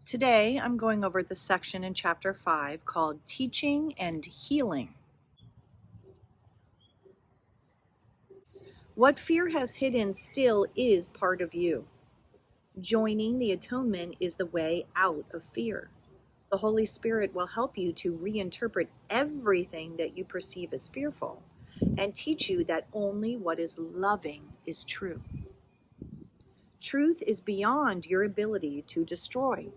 Today, I'm going over the section in Chapter 5 called Teaching and Healing. What fear has hidden still is part of you. Joining the atonement is the way out of fear. The Holy Spirit will help you to reinterpret everything that you perceive as fearful and teach you that only what is loving is true. Truth is beyond your ability to destroy,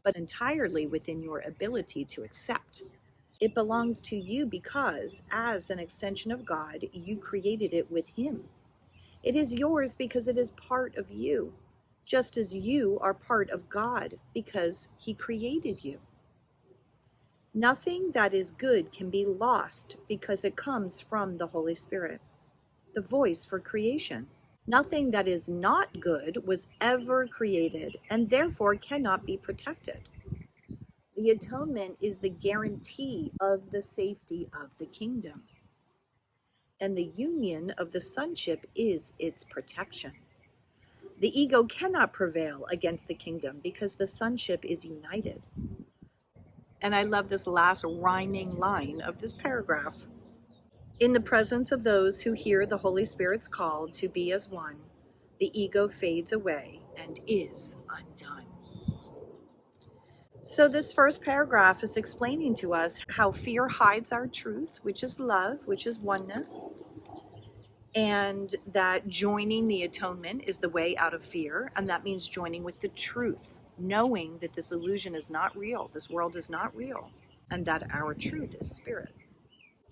but entirely within your ability to accept. It belongs to you because, as an extension of God, you created it with Him. It is yours because it is part of you, just as you are part of God because He created you. Nothing that is good can be lost because it comes from the Holy Spirit, the voice for creation. Nothing that is not good was ever created and therefore cannot be protected. The atonement is the guarantee of the safety of the kingdom, and the union of the sonship is its protection. The ego cannot prevail against the kingdom because the sonship is united. And I love this last rhyming line of this paragraph. In the presence of those who hear the Holy Spirit's call to be as one, the ego fades away and is undone. So this first paragraph is explaining to us how fear hides our truth, which is love, which is oneness, and that joining the atonement is the way out of fear, and that means joining with the truth, knowing that this illusion is not real, this world is not real, and that our truth is spirit.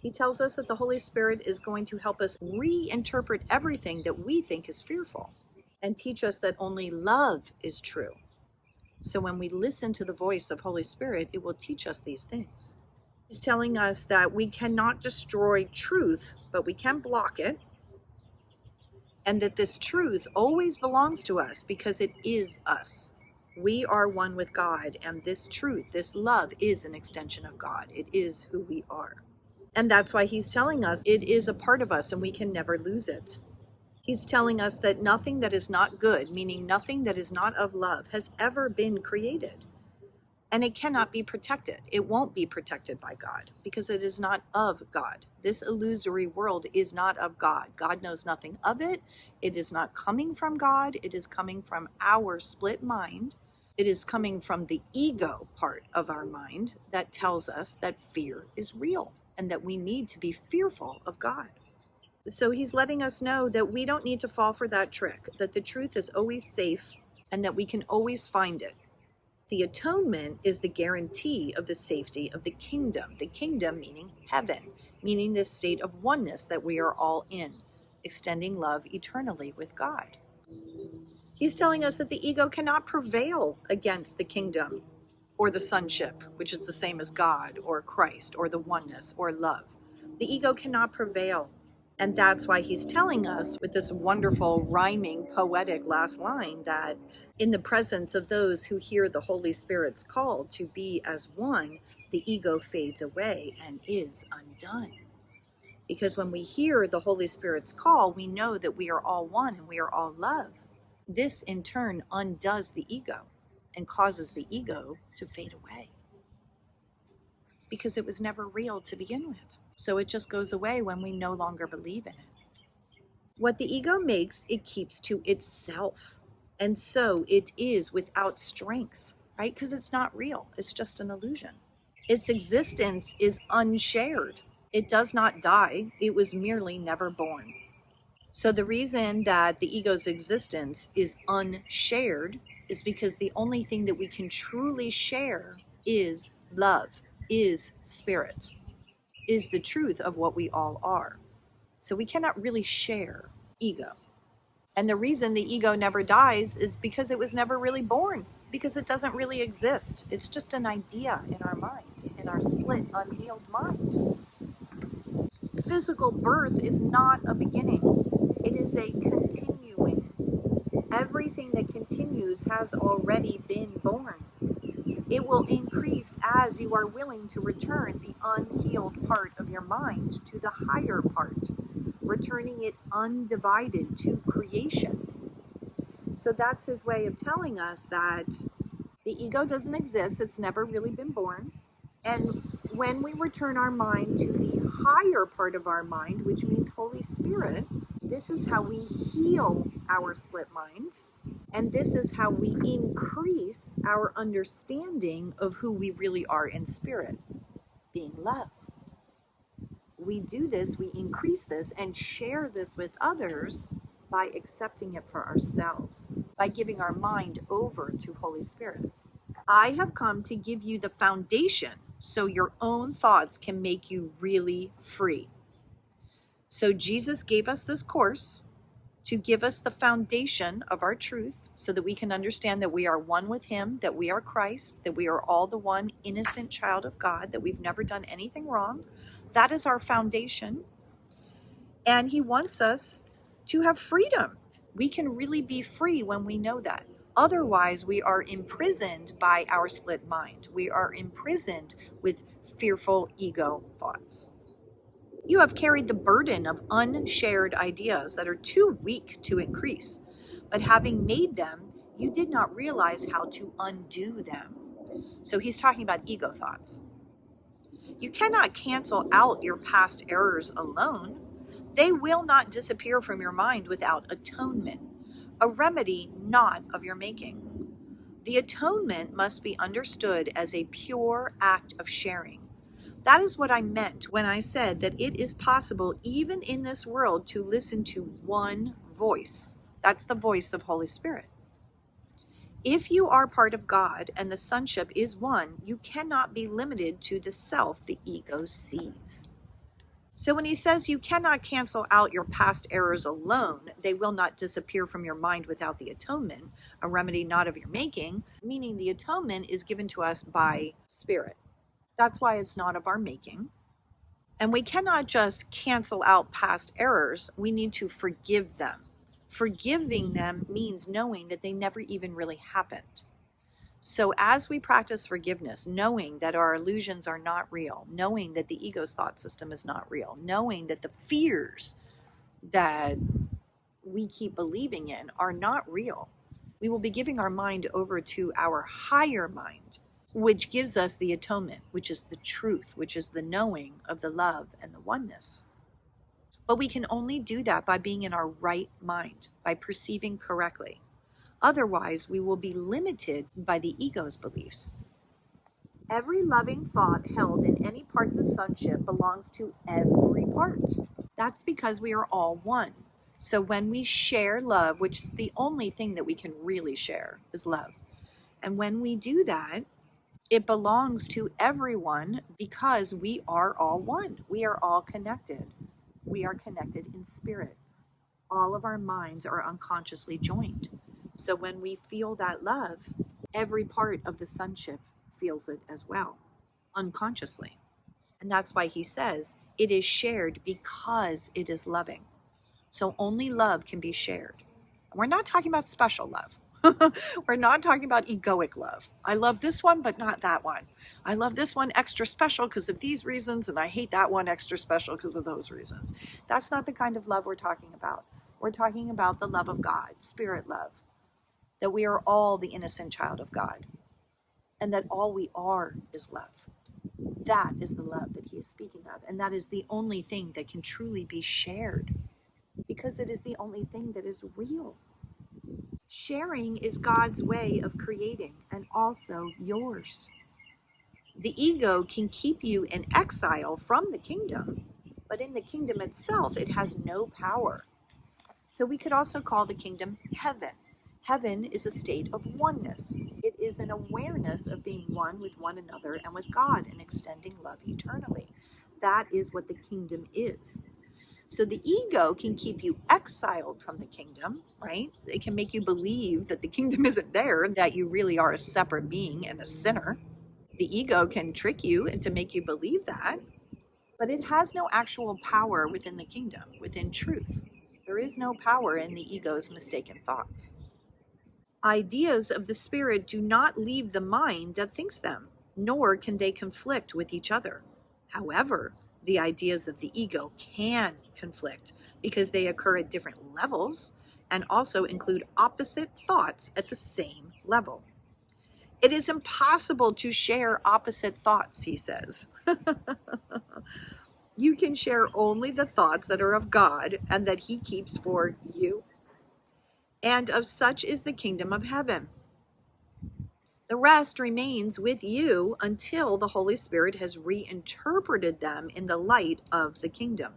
He tells us that the Holy Spirit is going to help us reinterpret everything that we think is fearful and teach us that only love is true. So when we listen to the voice of Holy Spirit, it will teach us these things. He's telling us that we cannot destroy truth, but we can block it, and that this truth always belongs to us because it is us. We are one with God, and this truth, this love, is an extension of God. It is who we are. And that's why he's telling us it is a part of us and we can never lose it. He's telling us that nothing that is not good, meaning nothing that is not of love, has ever been created. And it cannot be protected. It won't be protected by God because it is not of God. This illusory world is not of God. God knows nothing of it. It is not coming from God. It is coming from our split mind. It is coming from the ego part of our mind that tells us that fear is real and that we need to be fearful of God. So he's letting us know that we don't need to fall for that trick, that the truth is always safe and that we can always find it. The atonement is the guarantee of the safety of the kingdom meaning heaven, meaning this state of oneness that we are all in, extending love eternally with God. He's telling us that the ego cannot prevail against the kingdom or the sonship, which is the same as God or Christ or the oneness or love. The ego cannot prevail. And that's why he's telling us with this wonderful rhyming poetic last line that in the presence of those who hear the Holy Spirit's call to be as one, the ego fades away and is undone. Because when we hear the Holy Spirit's call, we know that we are all one and we are all love. This in turn undoes the ego and causes the ego to fade away because it was never real to begin with. So it just goes away when we no longer believe in it. What the ego makes, it keeps to itself. And so it is without strength, right? Because it's not real. It's just an illusion. Its existence is unshared. It does not die. It was merely never born. So the reason that the ego's existence is unshared is because the only thing that we can truly share is love, is spirit, is the truth of what we all are. So we cannot really share ego. And the reason the ego never dies is because it was never really born, because it doesn't really exist. It's just an idea in our mind, in our split, unhealed mind. Physical birth is not a beginning. It is a continuing. Everything that continues has already been born. It will increase as you are willing to return the unhealed part of your mind to the higher part, returning it undivided to creation. So that's his way of telling us that The ego doesn't exist. It's never really been born. And when we return our mind to the higher part of our mind, which means Holy Spirit, this is how we heal our split mind. And this is how we increase our understanding of who we really are in spirit, being love. We do this, we increase this and share this with others by accepting it for ourselves, by giving our mind over to Holy Spirit. I have come to give you the foundation so your own thoughts can make you really free. So Jesus gave us this course to give us the foundation of our truth so that we can understand that we are one with him, that we are Christ, that we are all the one innocent child of God, that we've never done anything wrong. That is our foundation. And he wants us to have freedom. We can really be free when we know that. Otherwise, we are imprisoned by our split mind. We are imprisoned with fearful ego thoughts. You have carried the burden of unshared ideas that are too weak to increase. But having made them, you did not realize how to undo them. So he's talking about ego thoughts. You cannot cancel out your past errors alone. They will not disappear from your mind without atonement, a remedy not of your making. The atonement must be understood as a pure act of sharing. That is what I meant when I said that it is possible, even in this world, to listen to one voice. That's the voice of Holy Spirit. If you are part of God and the sonship is one, you cannot be limited to the self the ego sees. So when he says you cannot cancel out your past errors alone, they will not disappear from your mind without the atonement, a remedy not of your making, meaning the atonement is given to us by Spirit. That's why it's not of our making. And we cannot just cancel out past errors. We need to forgive them. Forgiving them means knowing that they never even really happened. So as we practice forgiveness, knowing that our illusions are not real, knowing that the ego's thought system is not real, knowing that the fears that we keep believing in are not real, we will be giving our mind over to our higher mind, which gives us the atonement, which is the truth, which is the knowing of the love and the oneness. But we can only do that by being in our right mind, by perceiving correctly. Otherwise, we will be limited by the ego's beliefs. Every loving thought held in any part of the sonship belongs to every part. That's because we are all one. So when we share love, which is the only thing that we can really share, is love. And when we do that, it belongs to everyone because we are all one. We are all connected. We are connected in spirit. All of our minds are unconsciously joined. So when we feel that love, every part of the sonship feels it as well, unconsciously. And that's why he says it is shared because it is loving. So only love can be shared. We're not talking about special love. We're not talking about egoic love. I love this one, but not that one. I love this one extra special because of these reasons, and I hate that one extra special because of those reasons. That's not the kind of love we're talking about. We're talking about the love of God, spirit love, that we are all the innocent child of God, and that all we are is love. That is the love that he is speaking of, and that is the only thing that can truly be shared, because it is the only thing that is real. Sharing is God's way of creating, and also yours. The ego can keep you in exile from the kingdom, but in the kingdom itself, it has no power. So we could also call the kingdom heaven. Heaven is a state of oneness. It is an awareness of being one with one another and with God and extending love eternally. That is what the kingdom is. So the ego can keep you exiled from the kingdom, right? It can make you believe that the kingdom isn't there and that you really are a separate being and a sinner. The ego can trick you and to make you believe that, but it has no actual power within the kingdom, within truth. There is no power in the ego's mistaken thoughts. Ideas of the spirit do not leave the mind that thinks them, nor can they conflict with each other. However, the ideas of the ego can conflict because they occur at different levels and also include opposite thoughts at the same level. It is impossible to share opposite thoughts, he says. You can share only the thoughts that are of God and that he keeps for you. And of such is the kingdom of heaven. The rest remains with you until the Holy Spirit has reinterpreted them in the light of the kingdom,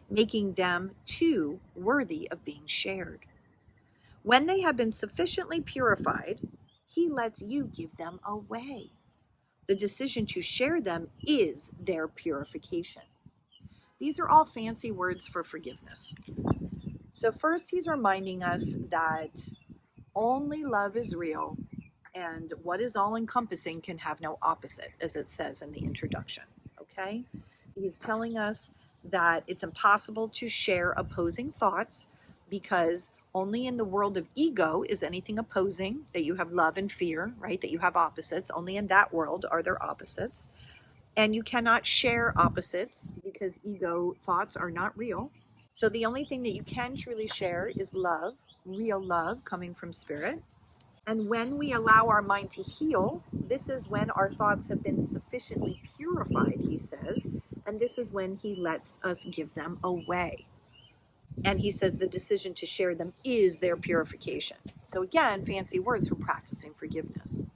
making them too worthy of being shared. When they have been sufficiently purified, he lets you give them away. The decision to share them is their purification. These are all fancy words for forgiveness. So first, he's reminding us that only love is real, and what is all-encompassing can have no opposite, as it says in the introduction, okay? He's telling us that it's impossible to share opposing thoughts because only in the world of ego is anything opposing, that you have love and fear, right? That you have opposites. Only in that world are there opposites. And you cannot share opposites because ego thoughts are not real. So the only thing that you can truly share is love, real love coming from spirit. And when we allow our mind to heal, this is when our thoughts have been sufficiently purified, he says, and this is when he lets us give them away. And he says the decision to share them is their purification. So again, fancy words for practicing forgiveness.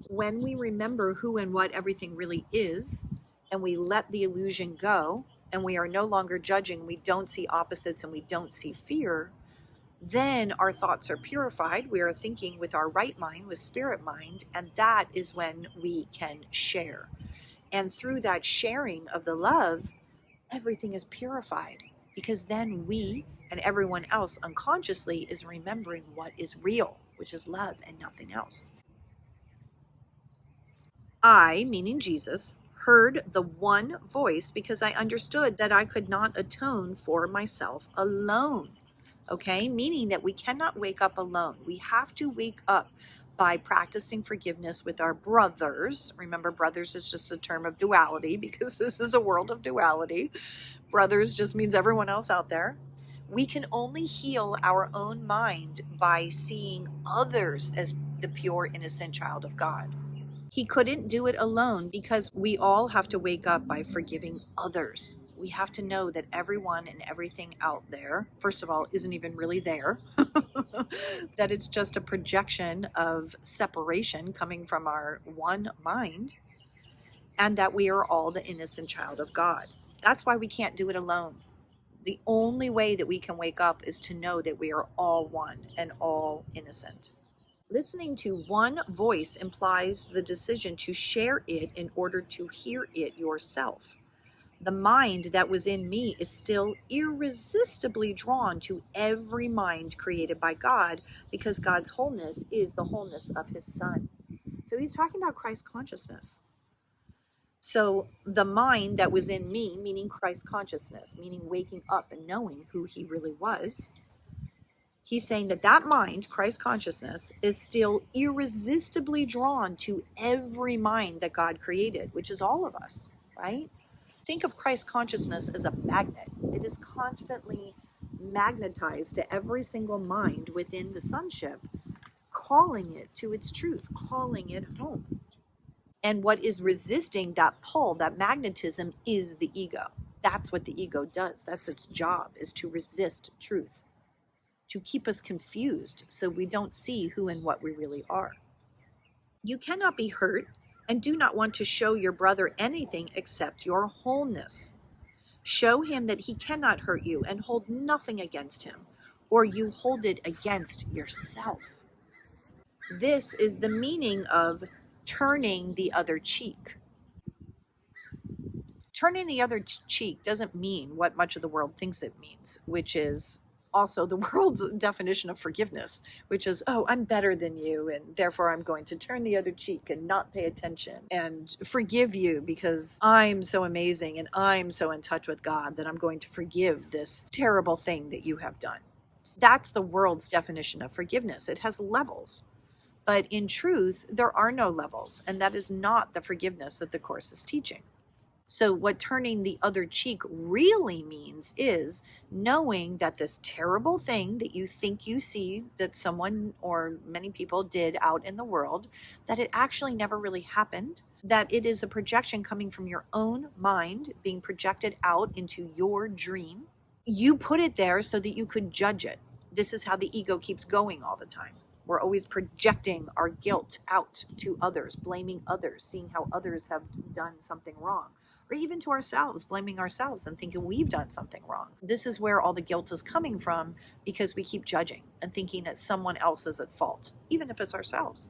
When we remember who and what everything really is, and we let the illusion go, and we are no longer judging, we don't see opposites and we don't see fear, then our thoughts are purified. We are thinking with our right mind, with spirit mind, and that is when we can share. And through that sharing of the love, everything is purified, because then we and everyone else unconsciously is remembering what is real, which is love and nothing else. I, meaning Jesus, heard the one voice because I understood that I could not atone for myself alone. Okay, meaning that we cannot wake up alone. We have to wake up by practicing forgiveness with our brothers. Remember, brothers is just a term of duality because this is a world of duality. Brothers just means everyone else out there. We can only heal our own mind by seeing others as the pure, innocent child of God. He couldn't do it alone because we all have to wake up by forgiving others. We have to know that everyone and everything out there, first of all, isn't even really there, that it's just a projection of separation coming from our one mind, and that we are all the innocent child of God. That's why we can't do it alone. The only way that we can wake up is to know that we are all one and all innocent. Listening to one voice implies the decision to share it in order to hear it yourself. The mind that was in me is still irresistibly drawn to every mind created by God because God's wholeness is the wholeness of his Son. So he's talking about Christ consciousness. So the mind that was in me, meaning Christ consciousness, meaning waking up and knowing who he really was, he's saying that that mind, Christ consciousness, is still irresistibly drawn to every mind that God created, which is all of us, right? Think of Christ consciousness as a magnet. It is constantly magnetized to every single mind within the sonship, calling it to its truth, calling it home. And what is resisting that pull, that magnetism, is the ego. That's what the ego does. That's its job, is to resist truth, to keep us confused so we don't see who and what we really are. You cannot be hurt and do not want to show your brother anything except your wholeness. Show him that he cannot hurt you and hold nothing against him, or you hold it against yourself. This is the meaning of turning the other cheek. Turning the other cheek doesn't mean what much of the world thinks it means, which is also the world's definition of forgiveness, which is, oh, I'm better than you, and therefore I'm going to turn the other cheek and not pay attention and forgive you because I'm so amazing and I'm so in touch with God that I'm going to forgive this terrible thing that you have done. That's the world's definition of forgiveness. It has levels. But in truth, there are no levels, and that is not the forgiveness that the Course is teaching. So what turning the other cheek really means is knowing that this terrible thing that you think you see that someone or many people did out in the world, that it actually never really happened, that it is a projection coming from your own mind being projected out into your dream. You put it there so that you could judge it. This is how the ego keeps going all the time. We're always projecting our guilt out to others, blaming others, seeing how others have done something wrong, or even to ourselves, blaming ourselves and thinking we've done something wrong. This is where all the guilt is coming from, because we keep judging and thinking that someone else is at fault, even if it's ourselves.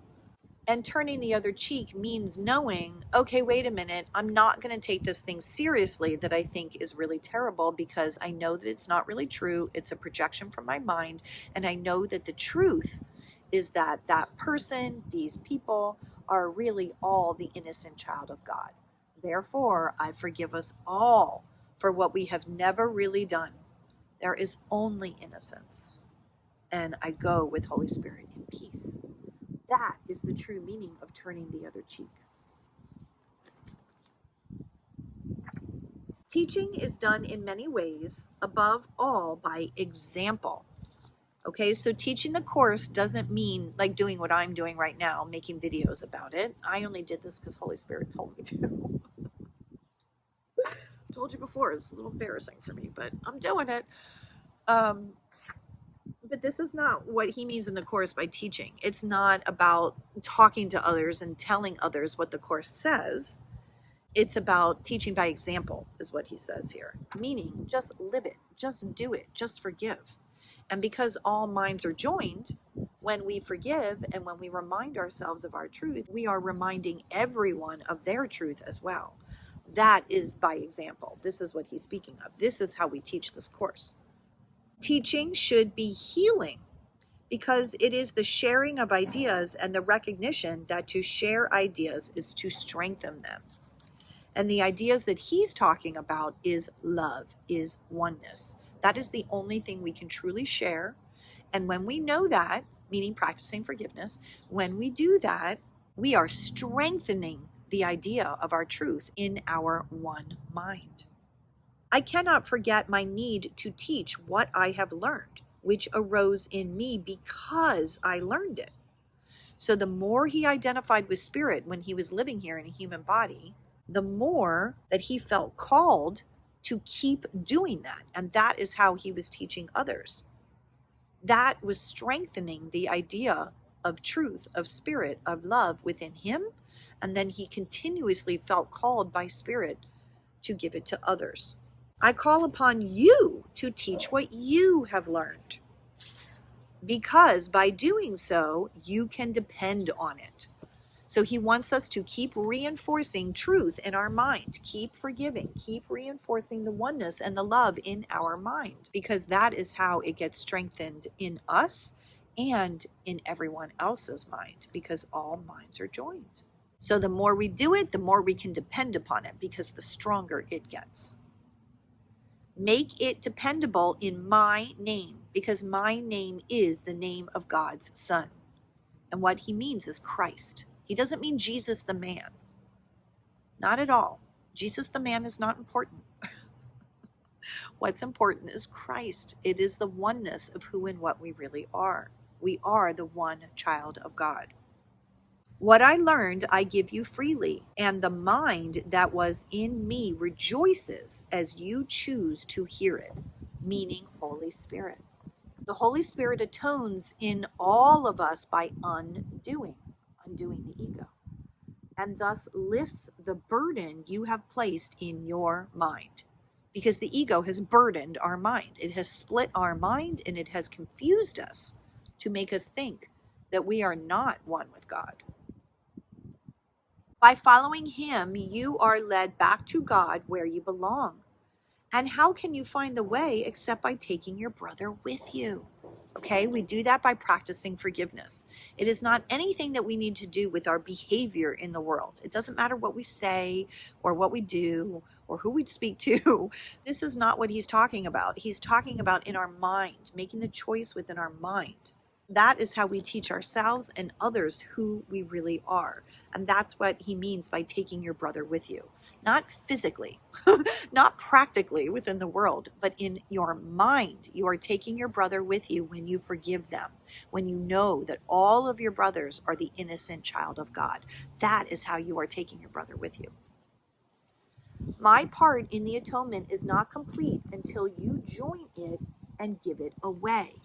And turning the other cheek means knowing, okay, wait a minute, I'm not going to take this thing seriously that I think is really terrible, because I know that it's not really true. It's a projection from my mind. And I know that the truth is that that person, these people, are really all the innocent child of God. Therefore, I forgive us all for what we have never really done. There is only innocence. And I go with Holy Spirit in peace. That is the true meaning of turning the other cheek. Teaching is done in many ways, above all by example. Okay, so teaching the course doesn't mean like doing what I'm doing right now, making videos about it. I only did this because Holy Spirit told me to. I told you before, it's a little embarrassing for me, but I'm doing it. But this is not what he means in the course by teaching. It's not about talking to others and telling others what the course says. It's about teaching by example, is what he says here. Meaning, just live it, just do it, just forgive. And because all minds are joined, when we forgive and when we remind ourselves of our truth, we are reminding everyone of their truth as well. That is by example. This is what he's speaking of. This is how we teach this course. Teaching should be healing, because it is the sharing of ideas and the recognition that to share ideas is to strengthen them. And the ideas that he's talking about is love, is oneness. That is the only thing we can truly share. And when we know that, meaning practicing forgiveness, when we do that, we are strengthening the idea of our truth in our one mind. I cannot forget my need to teach what I have learned, which arose in me because I learned it. So the more he identified with spirit when he was living here in a human body, the more that he felt called to keep doing that. And that is how he was teaching others. That was strengthening the idea of truth, of spirit, of love within him. And then he continuously felt called by spirit to give it to others. I call upon you to teach what you have learned, because by doing so, you can depend on it. So he wants us to keep reinforcing truth in our mind, keep forgiving, keep reinforcing the oneness and the love in our mind, because that is how it gets strengthened in us and in everyone else's mind, because all minds are joined. So the more we do it, the more we can depend upon it, because the stronger it gets. Make it dependable in my name, because my name is the name of God's Son. And what he means is Christ. He doesn't mean Jesus the man. Not at all. Jesus the man is not important. What's important is Christ. It is the oneness of who and what we really are. We are the one child of God. What I learned, I give you freely, and the mind that was in me rejoices as you choose to hear it, meaning Holy Spirit. The Holy Spirit atones in all of us by undoing the ego, and thus lifts the burden you have placed in your mind, because the ego has burdened our mind. It has split our mind, and it has confused us to make us think that we are not one with God. By following him, you are led back to God where you belong. And how can you find the way except by taking your brother with you? Okay, we do that by practicing forgiveness. It is not anything that we need to do with our behavior in the world. It doesn't matter what we say or what we do or who we speak to. This is not what he's talking about. He's talking about in our mind, making the choice within our mind. That is how we teach ourselves and others who we really are. And that's what he means by taking your brother with you. Not physically, not practically within the world, but in your mind. You are taking your brother with you when you forgive them, when you know that all of your brothers are the innocent child of God. That is how you are taking your brother with you. My part in the atonement is not complete until you join it and give it away.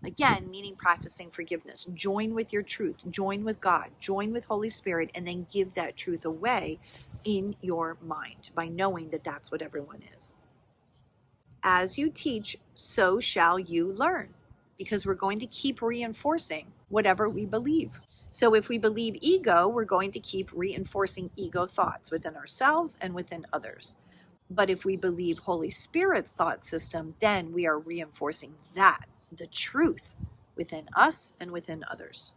Again, meaning practicing forgiveness. Join with your truth, join with God, join with Holy Spirit, and then give that truth away in your mind by knowing that that's what everyone is. As you teach, so shall you learn, because we're going to keep reinforcing whatever we believe. So if we believe ego, we're going to keep reinforcing ego thoughts within ourselves and within others. But if we believe Holy Spirit's thought system, then we are reinforcing that, the truth, within us and within others.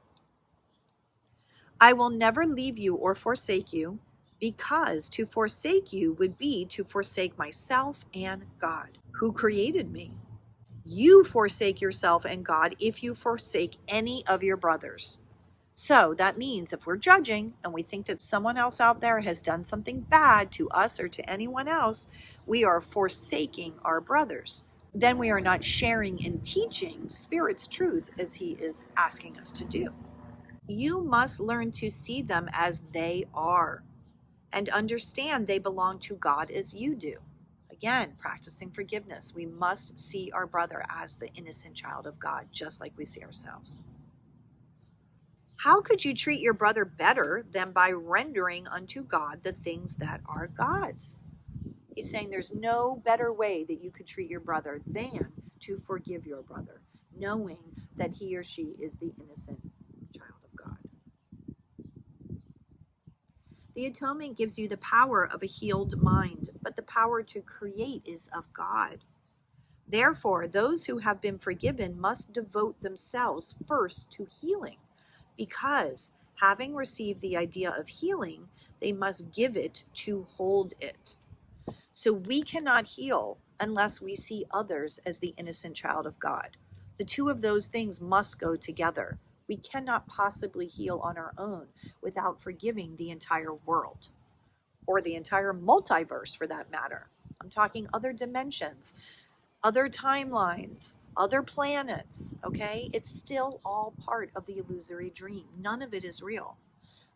I will never leave you or forsake you, because to forsake you would be to forsake myself and God, who created me. You forsake yourself and God if you forsake any of your brothers. So that means if we're judging and we think that someone else out there has done something bad to us or to anyone else, we are forsaking our brothers. Then we are not sharing and teaching Spirit's truth as he is asking us to do. You must learn to see them as they are and understand they belong to God as you do. Again, practicing forgiveness. We must see our brother as the innocent child of God, just like we see ourselves. How could you treat your brother better than by rendering unto God the things that are God's? He's saying there's no better way that you could treat your brother than to forgive your brother, knowing that he or she is the innocent child of God. The atonement gives you the power of a healed mind, but the power to create is of God. Therefore, those who have been forgiven must devote themselves first to healing, because having received the idea of healing, they must give it to hold it. So we cannot heal unless we see others as the innocent child of God. The two of those things must go together. We cannot possibly heal on our own without forgiving the entire world, or the entire multiverse for that matter. I'm talking other dimensions, other timelines, other planets, okay? It's still all part of the illusory dream. None of it is real.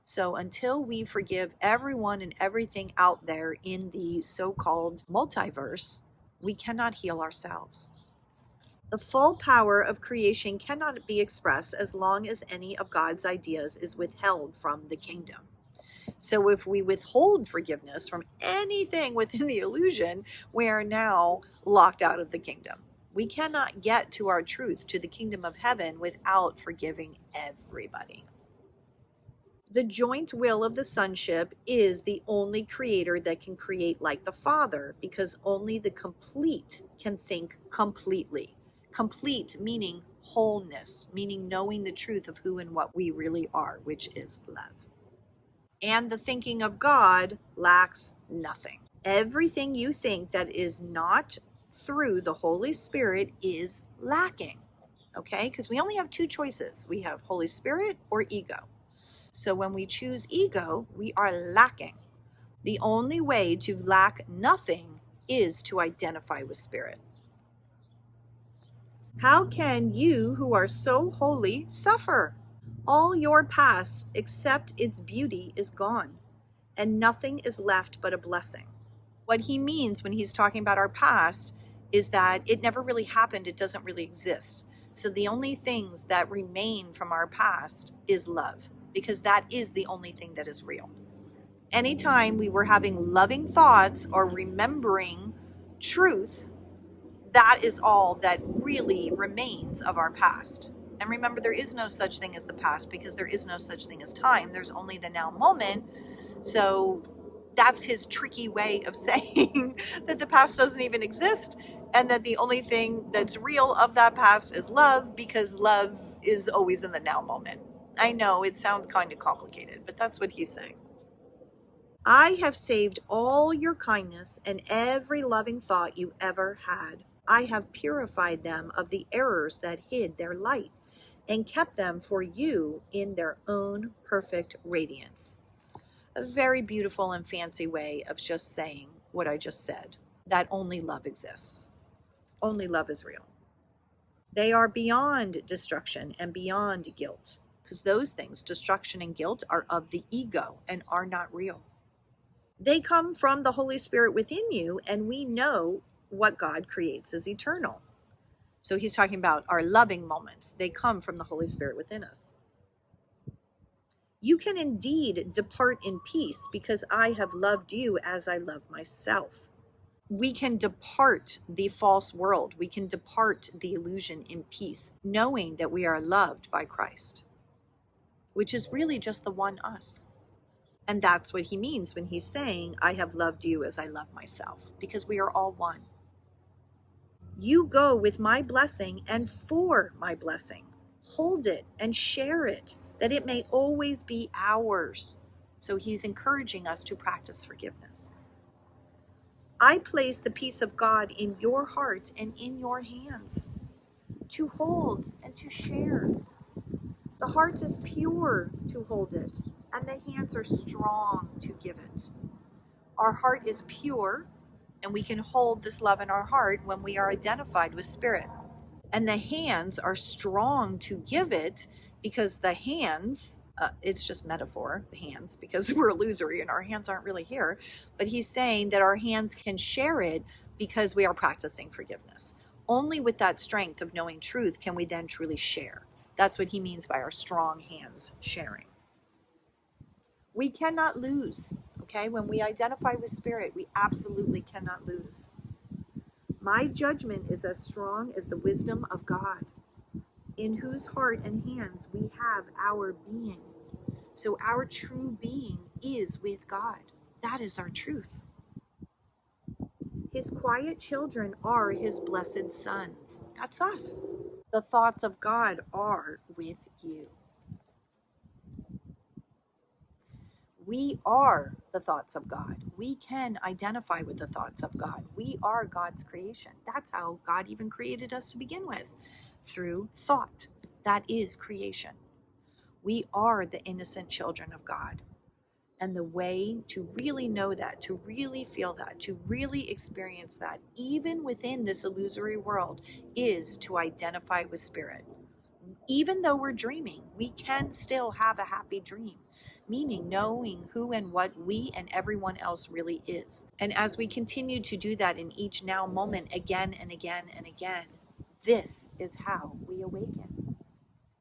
So until we forgive everyone and everything out there in the so-called multiverse, we cannot heal ourselves. The full power of creation cannot be expressed as long as any of God's ideas is withheld from the kingdom. So if we withhold forgiveness from anything within the illusion, we are now locked out of the kingdom. We cannot get to our truth, to the kingdom of heaven, without forgiving everybody. The joint will of the sonship is the only creator that can create like the Father, because only the complete can think completely. Complete meaning wholeness, meaning knowing the truth of who and what we really are, which is love. And the thinking of God lacks nothing. Everything you think that is not through the Holy Spirit is lacking. Okay? Because we only have two choices. We have Holy Spirit or ego. So when we choose ego, we are lacking. The only way to lack nothing is to identify with Spirit. How can you who are so holy suffer? All your past, except its beauty, is gone, and nothing is left but a blessing. What he means when he's talking about our past is that it never really happened, it doesn't really exist. So the only things that remain from our past is love, because that is the only thing that is real. Anytime we were having loving thoughts or remembering truth, that is all that really remains of our past. And remember, there is no such thing as the past, because there is no such thing as time. There's only the now moment. So that's his tricky way of saying that the past doesn't even exist, and that the only thing that's real of that past is love, because love is always in the now moment. I know it sounds kind of complicated, but that's what he's saying. I have saved all your kindness and every loving thought you ever had. I have purified them of the errors that hid their light, and kept them for you in their own perfect radiance. A very beautiful and fancy way of just saying what I just said, that only love exists. Only love is real. They are beyond destruction and beyond guilt, because those things, destruction and guilt, are of the ego and are not real. They come from the Holy Spirit within you, and we know what God creates is eternal. So he's talking about our loving moments. They come from the Holy Spirit within us. You can indeed depart in peace because I have loved you as I love myself. We can depart the false world. We can depart the illusion in peace, knowing that we are loved by Christ, which is really just the one us. And that's what he means when he's saying, I have loved you as I love myself, because we are all one. You go with my blessing and for my blessing. Hold it and share it, that it may always be ours. So he's encouraging us to practice forgiveness. I place the peace of God in your heart and in your hands, to hold and to share. The heart is pure to hold it, and the hands are strong to give it. Our heart is pure, and we can hold this love in our heart when we are identified with Spirit. And the hands are strong to give it, because the hands, it's just metaphor, the hands, because we're illusory and our hands aren't really here. But he's saying that our hands can share it because we are practicing forgiveness. Only with that strength of knowing truth can we then truly share. That's what he means by our strong hands sharing. We cannot lose, okay? When we identify with Spirit, we absolutely cannot lose. My judgment is as strong as the wisdom of God, in whose heart and hands we have our being. So our true being is with God. That is our truth. His quiet children are his blessed sons. That's us. The thoughts of God are with you. We are the thoughts of God. We can identify with the thoughts of God. We are God's creation. That's how God even created us to begin with, through thought. That is creation. We are the innocent children of God. And the way to really know that, to really feel that, to really experience that, even within this illusory world, is to identify with Spirit. Even though we're dreaming, we can still have a happy dream, meaning knowing who and what we and everyone else really is. And as we continue to do that in each now moment again and again and again, this is how we awaken.